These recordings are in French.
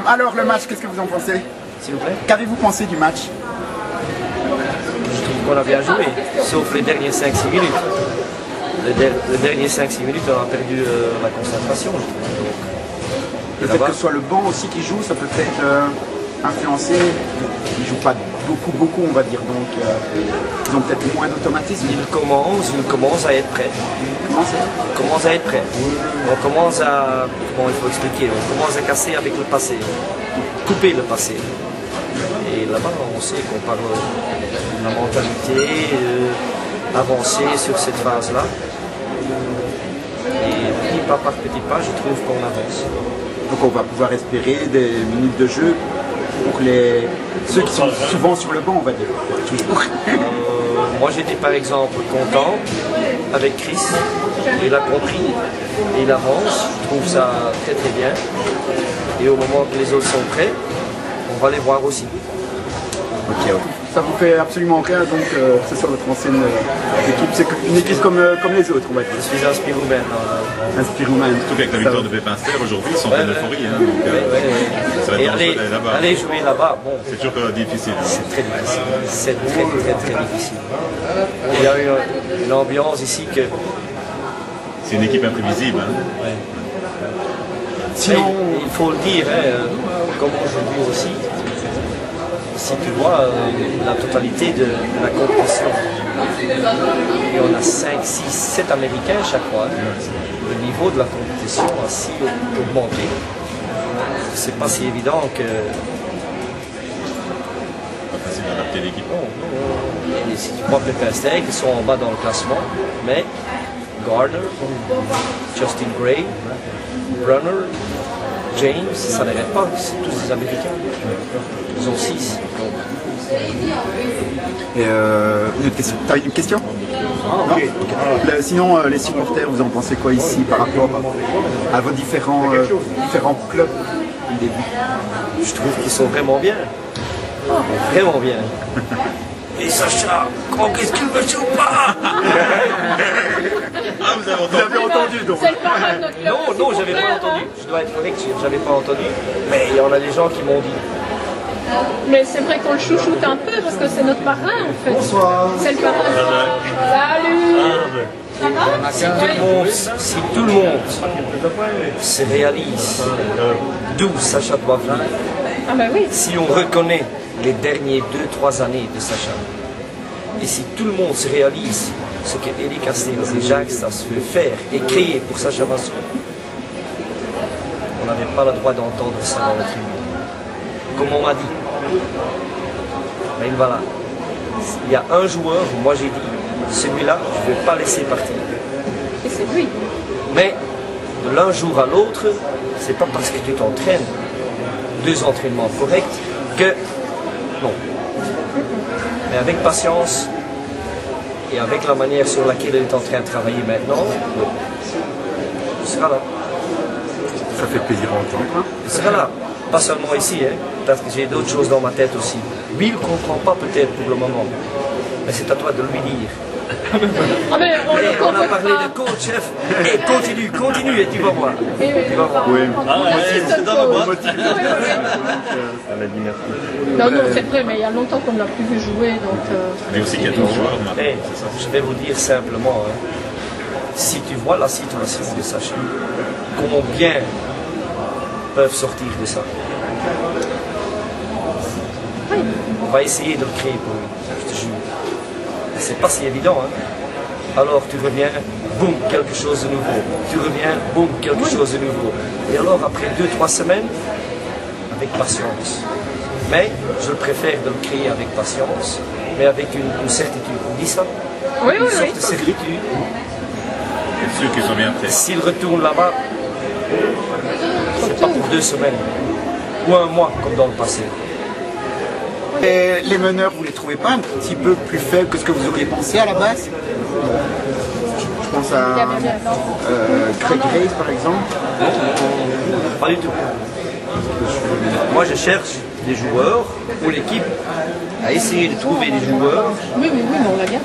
Alors le match, qu'est-ce que vous en pensez? S'il vous plaît. Qu'avez-vous pensé du match? Je trouve qu'on a bien joué, sauf les dernières 5-6 minutes. Les dernières 5-6 minutes, on a perdu la concentration, je trouve. Donc, le fait que ce soit le banc aussi qui joue, ça peut peut-être influencer. Ils ne jouent pas beaucoup, on va dire, donc ils ont peut-être moins d'automatisme. Ils commencent à être prêts. Ils commencent à être prêts. On commence à, comment il faut expliquer, on commence à casser avec le passé, couper le passé. Et là-bas, on sait qu'on parle de la mentalité, avancer sur cette phase-là. Et petit pas par petit pas, je trouve qu'on avance. Donc on va pouvoir espérer des minutes de jeu pour ceux qui sont souvent sur le banc, on va dire. Toujours. Moi j'étais par exemple content avec Chris, il a compris, et il avance, je trouve ça très très bien. Et au moment que les autres sont prêts, on va les voir aussi. Ok. Ça vous fait absolument rien, donc c'est sur votre ancienne équipe, c'est une équipe comme les autres, on va dire. Je suis un Spirouman. Un Spirouman. Surtout qu'avec la victoire de Pépinster aujourd'hui, ils sont en pleine euphorie. Hein, donc, ça va être aller là-bas. Aller jouer là-bas, bon. C'est toujours difficile. C'est très difficile. C'est très difficile. Il y a une ambiance ici que. C'est une équipe imprévisible. Hein. Ouais. Sinon, il faut le dire, hein, comme aujourd'hui aussi. Si tu vois la totalité de la compétition, et on a 5, 6, 7 Américains chaque fois, le niveau de la compétition a si augmenté. C'est pas si évident que... Pas facile d'adapter l'équipe. Et si tu vois Pépinster, ils sont en bas dans le classement, mais Gardner, Justin Gray, Brunner, James, ça n'arrête pas, c'est tous des Américains. Ils ont 6. Et t'as une question? Ah, okay. Sinon, les supporters, vous en pensez quoi ici par rapport à vos différents clubs du début? Je trouve qu'ils sont vraiment bien. Vraiment bien. Et Sacha, qu'est-ce qu'il me joue pas? Ah, vous avez entendu donc? Non, j'avais pas entendu. Je dois être correct, j'avais pas entendu. Mais il y en a des gens qui m'ont dit. Mais c'est vrai qu'on le chouchoute un peu parce que c'est notre parrain en fait. Bonsoir. C'est le parrain. Salut. Ça va? Si tout le monde se réalise d'où Sacha doit venir, Ah bah oui. si on reconnaît les dernières 2-3 années de Sacha, et si tout le monde se réalise ce que Elie Castells et Jacques Stas veut faire et créer pour Sacha Masson, on n'avait pas le droit d'entendre ça dans la tribune. Comme on m'a dit. Mais voilà. Il y a un joueur où moi j'ai dit, celui-là, je ne vais pas laisser partir. Et c'est lui. Mais de l'un jour à l'autre, c'est pas parce que tu t'entraînes 2 entraînements corrects que non. Mais avec patience et avec la manière sur laquelle il est en train de travailler maintenant, il sera là. Ça fait plaisir à entendre. Hein? Il sera là. Pas seulement ici, hein, parce que j'ai d'autres choses dans ma tête aussi. Lui, il ne comprend pas peut-être pour le moment, mais c'est à toi de lui dire. Ah mais on a parlé de coach, chef, et continue, et tu vas voir. Tu vas voir. Oui. c'est dans la boîte. Non, c'est vrai, mais il y a longtemps qu'on ne l'a plus vu jouer, donc... Mais aussi qu'il y a d'autres joueurs maintenant. Hey, je vais vous dire simplement, hein, si tu vois la situation de Sacha, combien peuvent sortir de ça. On va essayer de le créer pour lui, je te jure. C'est pas si évident, hein. Alors tu reviens, boum, quelque chose de nouveau. Tu reviens, boum, quelque chose de nouveau. Et alors après 2-3 semaines, avec patience. Mais je préfère de le créer avec patience, mais avec une certitude. On dit ça? Oui, une sorte de certitude. C'est sûr qu'ils sont bien prêts. S'il retourne là-bas, c'est pas pour 2 semaines ou 1 mois comme dans le passé. Et les meneurs, vous les trouvez pas un petit peu plus faibles que ce que vous auriez pensé à la base? Je pense à Craig Grace par exemple. Pas du tout. Moi je cherche des joueurs pour l'équipe à essayer de trouver des joueurs Oui, mais on l'a bien.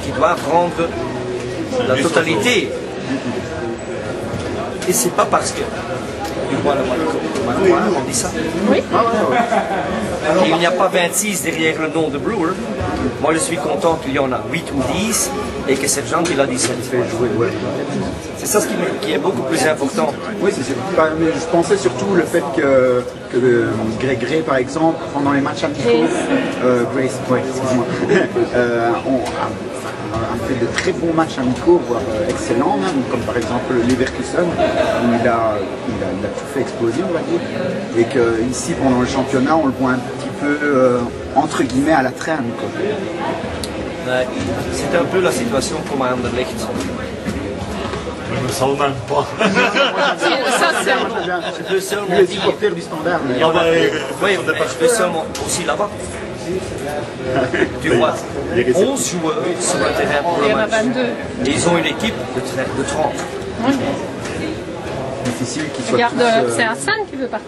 qui doivent prendre la totalité. Et c'est pas parce que du roi le Manoir, on dit ça. Oui. Et il n'y a pas 26 derrière le nom de Brewer. Moi, je suis content qu'il y en a 8 ou 10 et que Sergent, il a 17 fait jouer. C'est ça ce qui est beaucoup plus important. Oui, mais je pensais surtout le fait que Greg Gray, par exemple, pendant les matchs amicaux, Grace, ouais, excuse-moi, a fait de très bons matchs amicaux, voire excellents même, comme par exemple Leverkusen, où il a tout fait exploser, on va dire, et qu'ici, pendant le championnat, on le voit un petit peu, entre guillemets, à la traîne, quoi. C'est un peu la situation comme à Anderlecht. Je me sens même pas. Ça, c'est... Je peux seulement Les dire... supporters du Standard, mais... Ah bah, Oui, mais je peux seulement aussi là-bas. Tu vois, 11 joueurs sur le terrain pour Il le y en a match. 22. Et ils ont une équipe de 30. difficile qu'il soit Regarde, tous, c'est Hassan qui veut partir.